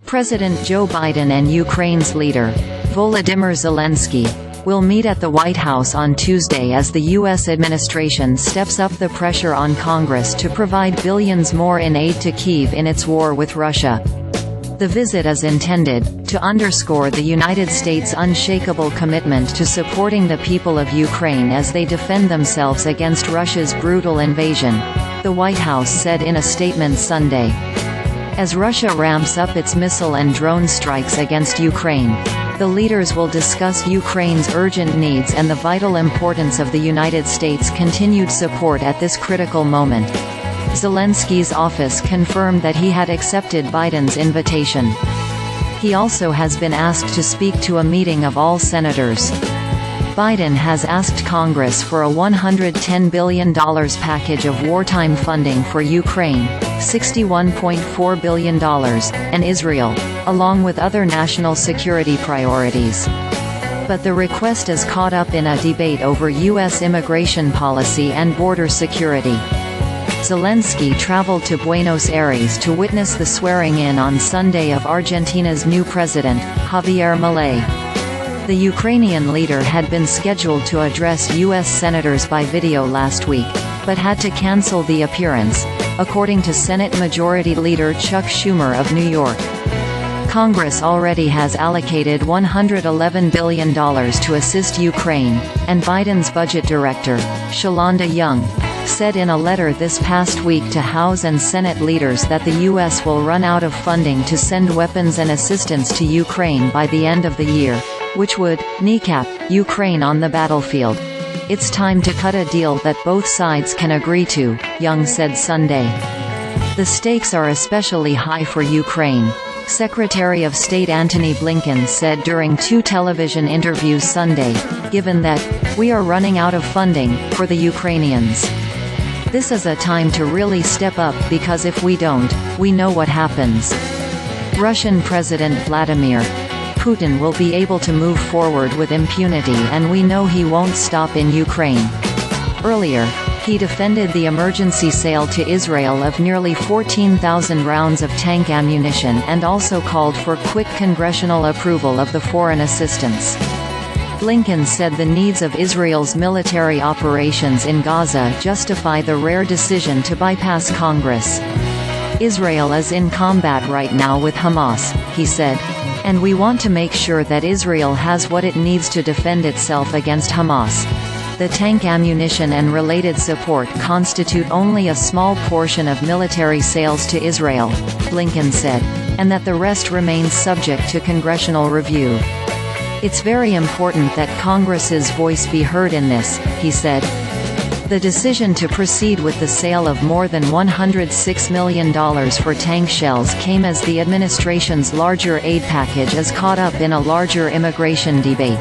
President Joe Biden and Ukraine's leader, Volodymyr Zelenskyy, will meet at the White House on Tuesday as the U.S. administration steps up the pressure on Congress to provide billions more in aid to Kyiv in its war with Russia. The visit is intended to underscore the United States' unshakable commitment to supporting the people of Ukraine as they defend themselves against Russia's brutal invasion, the White House said in a statement Sunday. As Russia ramps up its missile and drone strikes against Ukraine, the leaders will discuss Ukraine's urgent needs and the vital importance of the United States' continued support at this critical moment. Zelenskyy's office confirmed that he had accepted Biden's invitation. He also has been asked to speak to a meeting of all senators. Biden has asked Congress for a $110 billion package of wartime funding for Ukraine, $61.4 billion, and Israel, along with other national security priorities. But the request is caught up in a debate over U.S. immigration policy and border security. Zelenskyy traveled to Buenos Aires to witness the swearing-in on Sunday of Argentina's new president, Javier Milei. The Ukrainian leader had been scheduled to address U.S. senators by video last week, but had to cancel the appearance, according to Senate Majority Leader Chuck Schumer of New York. Congress already has allocated $111 billion to assist Ukraine, and Biden's budget director, Shalanda Young, said in a letter this past week to House and Senate leaders that the U.S. will run out of funding to send weapons and assistance to Ukraine by the end of the year, which would kneecap Ukraine on the battlefield. It's time to cut a deal that both sides can agree to, Young said Sunday. The stakes are especially high for Ukraine, Secretary of State Antony Blinken said during two television interviews Sunday, given that we are running out of funding for the Ukrainians. This is a time to really step up because if we don't, we know what happens. Russian President Vladimir Putin will be able to move forward with impunity, and we know he won't stop in Ukraine. Earlier, he defended the emergency sale to Israel of nearly 14,000 rounds of tank ammunition and also called for quick congressional approval of the foreign assistance. Blinken said the needs of Israel's military operations in Gaza justify the rare decision to bypass Congress. Israel is in combat right now with Hamas, he said, and we want to make sure that Israel has what it needs to defend itself against Hamas. The tank ammunition and related support constitute only a small portion of military sales to Israel, Blinken said, and that the rest remains subject to congressional review. It's very important that Congress's voice be heard in this, he said. The decision to proceed with the sale of more than $106 million for tank shells came as the administration's larger aid package is caught up in a larger immigration debate.